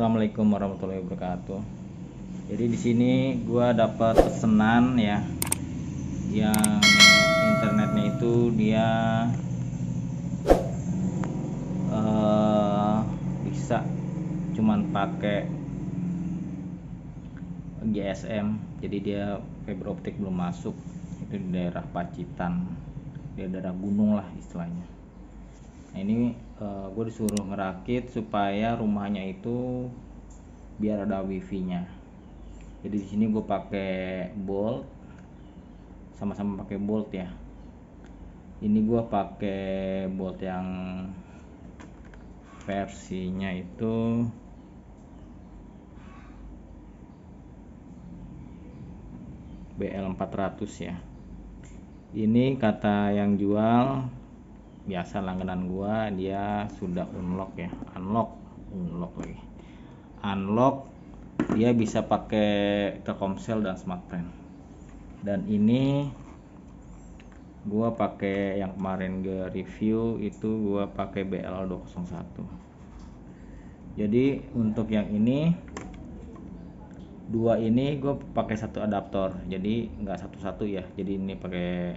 Assalamualaikum warahmatullahi wabarakatuh. Jadi di sini gua dapat pesanan ya, yang internetnya itu dia bisa cuman pakai GSM, jadi dia fiber optik belum masuk. Itu di daerah Pacitan, di daerah gunung lah istilahnya. Nah ini gue disuruh ngerakit supaya rumahnya itu biar ada wifi-nya. Jadi di sini gue pakai bolt, sama-sama pakai bolt ya. Ini gue pakai bolt yang versinya itu BL400 ya. Ini kata yang jual, biasa langganan gua, dia sudah unlock ya, unlock lagi, unlock. Dia bisa pakai Telkomsel dan Smartfren. Dan ini gua pakai yang kemarin gue review itu, gua pakai BL201. Jadi untuk yang ini dua ini gue pakai satu adaptor, jadi nggak satu-satu ya. Jadi ini pakai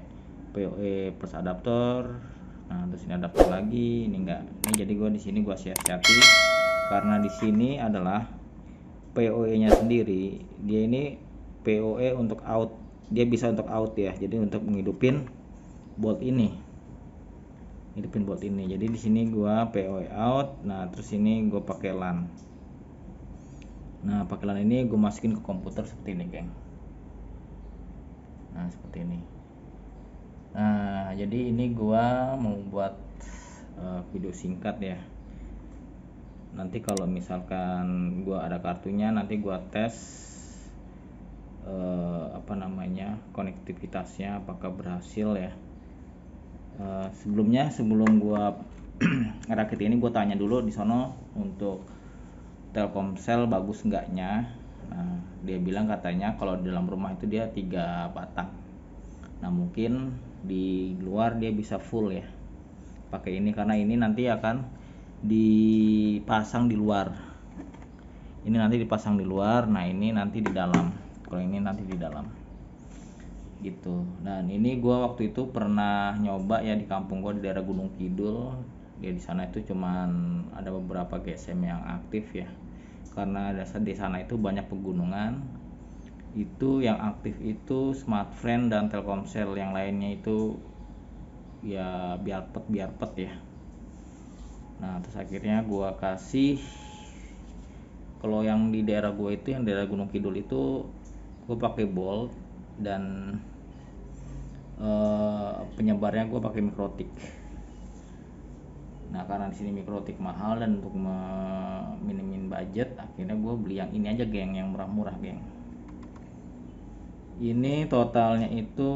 PoE plus adaptor. Nah terus ini adaptor lagi, ini enggak. Ini jadi gue di sini gue siasati karena di sini adalah PoE-nya sendiri. Dia ini PoE untuk out, dia bisa untuk out ya. Jadi untuk menghidupin bolt ini, hidupin bolt ini. Jadi di sini gue PoE out. Nah terus ini gue pakai LAN. Nah pakai LAN ini gue masukin ke komputer seperti ini geng. Nah seperti ini. Nah jadi ini gua mau buat video singkat ya. Nanti kalau misalkan gua ada kartunya, nanti gua tes konektivitasnya apakah berhasil ya. Sebelum gua ngerakit ini, gua tanya dulu di sono untuk Telkomsel bagus enggaknya. Nah dia bilang katanya kalau di dalam rumah itu dia 3 batang. Nah mungkin di luar dia bisa full ya pakai ini, karena ini nanti akan dipasang di luar. Ini nanti dipasang di luar. Nah ini nanti di dalam. Kalau ini nanti di dalam gitu. Dan ini gua waktu itu pernah nyoba ya di kampung gua di daerah Gunung Kidul. Dia di sana itu cuman ada beberapa GSM yang aktif ya, karena di sana itu banyak pegunungan. Itu yang aktif itu Smartfren dan Telkomsel, yang lainnya itu ya biarpet ya. Nah terus akhirnya gua kasih, kalau yang di daerah gua itu, yang daerah Gunung Kidul itu gua pakai bolt, dan penyebarnya gua pakai mikrotik. Nah karena di sini mikrotik mahal, dan untuk minimin budget akhirnya gue beli yang ini aja geng, yang murah-murah geng. Ini totalnya itu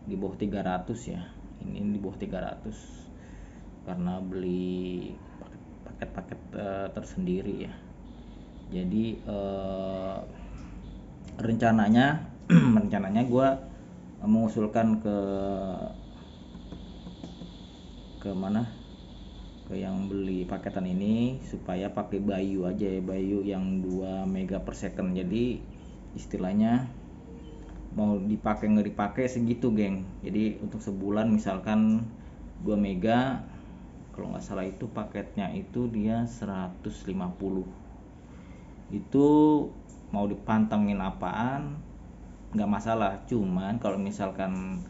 di bawah 300 ya. Ini di bawah 300 karena beli paket-paket tersendiri ya. Jadi rencananya gue mengusulkan ke mana, ke yang beli paketan ini supaya pakai Bayu aja ya, Bayu yang 2 mega per second. Jadi istilahnya mau dipakai nggak dipakai segitu geng. Jadi untuk sebulan misalkan 2 mega, kalau nggak salah itu paketnya itu dia 150. Itu mau dipantengin apaan nggak masalah, cuman kalau misalkan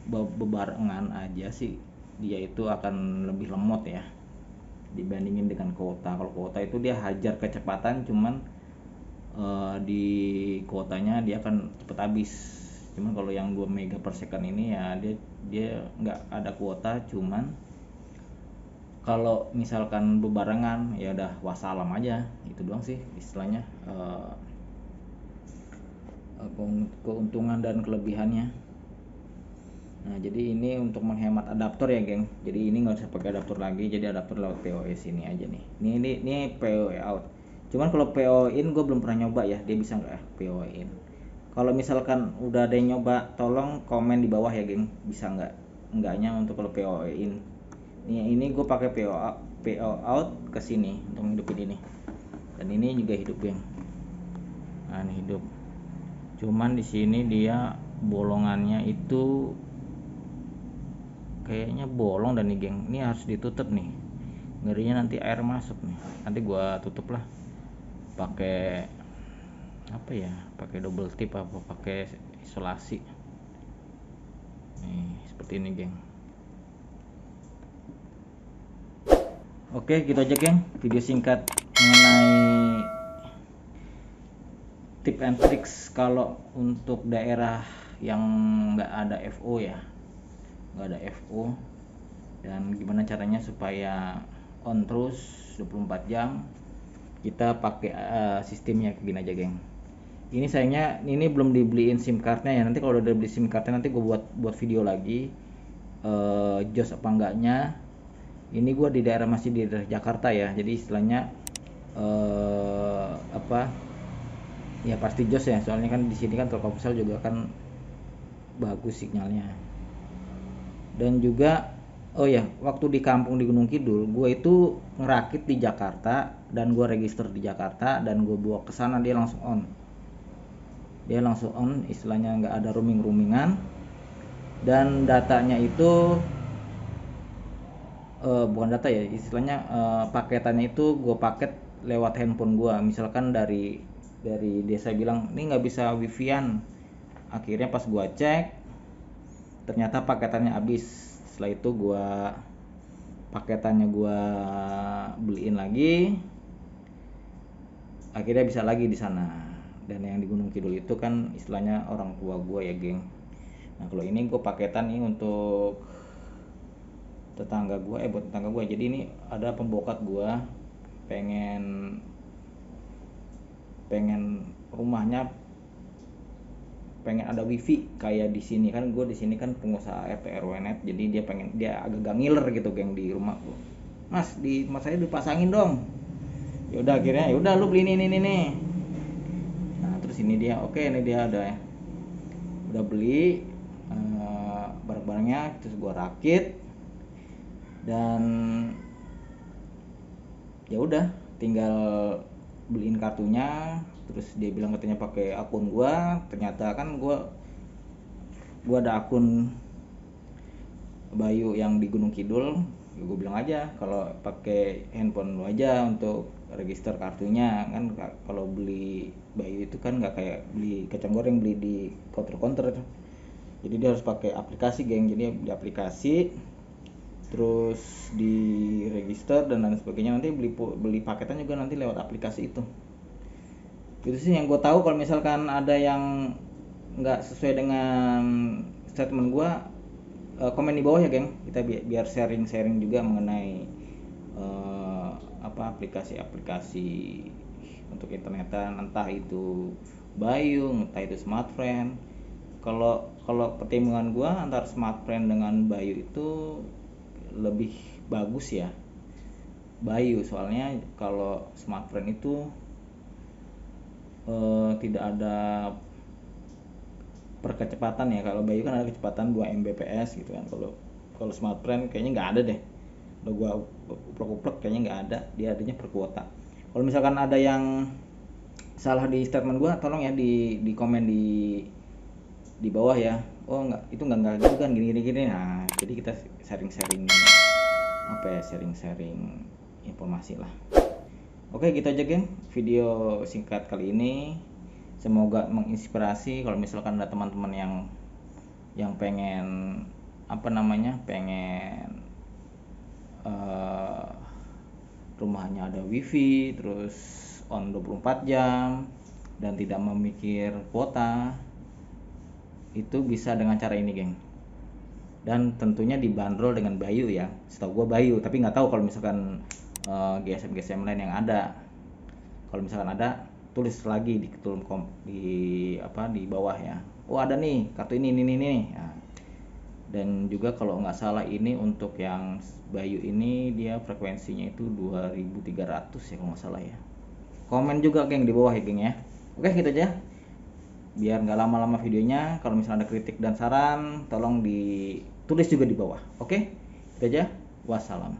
bebarengan aja sih dia itu akan lebih lemot ya dibandingin dengan kuota. Kalau kuota itu dia hajar kecepatan, cuman di kuotanya dia akan cepet habis. Cuman kalau yang 2 mega per second ini ya dia nggak ada kuota, cuman kalau misalkan bebarengan ya udah wassalam aja. Itu doang sih istilahnya keuntungan dan kelebihannya. Nah jadi ini untuk menghemat adaptor ya geng. Jadi ini nggak usah pakai adaptor lagi, jadi adaptor lewat PoE sini aja nih. Ini PoE out. Cuman kalau PoE in gue belum pernah nyoba ya, dia bisa nggak ya PoE in. Kalau misalkan udah ada yang nyoba, tolong komen di bawah ya geng, bisa nggak enggaknya untuk kalau PoE in. Ini gue pakai PO out ke sini untuk hidupin ini, dan ini juga hidup geng. Nah ini hidup, cuman di sini dia bolongannya itu kayaknya bolong dan nih geng, ini harus ditutup nih, ngerinya nanti air masuk nih. Nanti gua tutup lah pakai apa ya, pakai double tip apa pakai isolasi nih, seperti ini geng. Oke gitu aja geng, video singkat mengenai tip and tricks kalau untuk daerah yang nggak ada FO ya, nggak ada FO, dan gimana caranya supaya on terus 24 jam. Kita pakai sistemnya gini aja geng. Ini sayangnya ini belum dibeliin SIM cardnya ya, nanti kalau udah beli SIM cardnya nanti gue buat video lagi jos apa enggaknya. Ini gue di daerah masih di daerah Jakarta ya, jadi istilahnya apa ya, pasti jos ya, soalnya kan di sini kan Telkomsel juga kan bagus sinyalnya. Dan juga oh ya, waktu di kampung di Gunung Kidul gue itu ngerakit di Jakarta dan gue register di Jakarta dan gue bawa ke sana, dia langsung on, istilahnya nggak ada roamingan, dan datanya itu bukan data ya, istilahnya paketannya itu gue paket lewat handphone gue. Misalkan dari desa bilang ini nggak bisa wifi-an, akhirnya pas gue cek ternyata paketannya habis. Setelah itu paketannya gue beliin lagi, akhirnya bisa lagi di sana. Dan yang di Gunung Kidul itu kan istilahnya orang tua gue ya geng. Nah kalau ini gue paketan nih untuk tetangga gue, buat tetangga gue. Jadi ini ada pembokat gue pengen rumahnya pengen ada wifi kayak di sini kan. Gue di sini kan pengusaha RT RW net, jadi dia agak ngiler gitu geng di rumah gue. Mas, di rumah saya dipasangin dong. Ya udah akhirnya ya udah lu beli ini. Nah terus ini dia, oke ini dia udah beli barang-barangnya, terus gue rakit dan ya udah tinggal beliin kartunya. Terus dia bilang katanya pakai akun gua, ternyata kan gua ada akun Bayu yang di Gunung Kidul. Ya gua bilang aja kalau pakai handphone lu aja untuk register kartunya kan. Kalau beli Bayu itu kan nggak kayak beli kacang goreng beli di counter, jadi dia harus pakai aplikasi geng. Jadi di aplikasi terus di register dan lain sebagainya. Nanti beli paketan juga nanti lewat aplikasi itu sih yang gue tahu. Kalau misalkan ada yang nggak sesuai dengan statement gue, komen di bawah ya geng, kita biar sharing juga mengenai aplikasi untuk internetan, entah itu Bayu, entah itu Smartfren. Kalau pertimbangan gue antara Smartfren dengan Bayu itu lebih bagus ya Bayu, soalnya kalau Smartfren itu tidak ada perkecepatan ya. Kalau Bayu kan ada kecepatan 2 Mbps gitu kan. Kalau Smartfren kayaknya nggak ada deh. Kalau gua uplek kayaknya nggak ada, dia adanya per kuota. Kalau misalkan ada yang salah di statement gua, tolong ya di komen di bawah ya. Oh nggak, itu nggak gitu kan, gini. Nah jadi kita sharing informasi lah. Oke gitu aja geng video singkat kali ini, semoga menginspirasi. Kalau misalkan ada teman-teman yang pengen pengen rumahnya ada wifi terus on 24 jam dan tidak memikir kuota, itu bisa dengan cara ini geng. Dan tentunya dibanderol dengan Bayu ya, setahu gua Bayu, tapi nggak tahu kalau misalkan GSM lain yang ada. Kalau misalkan ada, tulis lagi di di bawah ya. Oh ada nih kartu ini. Nah, dan juga kalau nggak salah ini untuk yang Bayu ini dia frekuensinya itu 2300 ya kalau nggak salah ya. Komen juga geng di bawah ya geng ya. Oke gitu aja, biar nggak lama-lama videonya. Kalau misalnya ada kritik dan saran tolong ditulis juga di bawah. Oke gitu aja. Wassalam.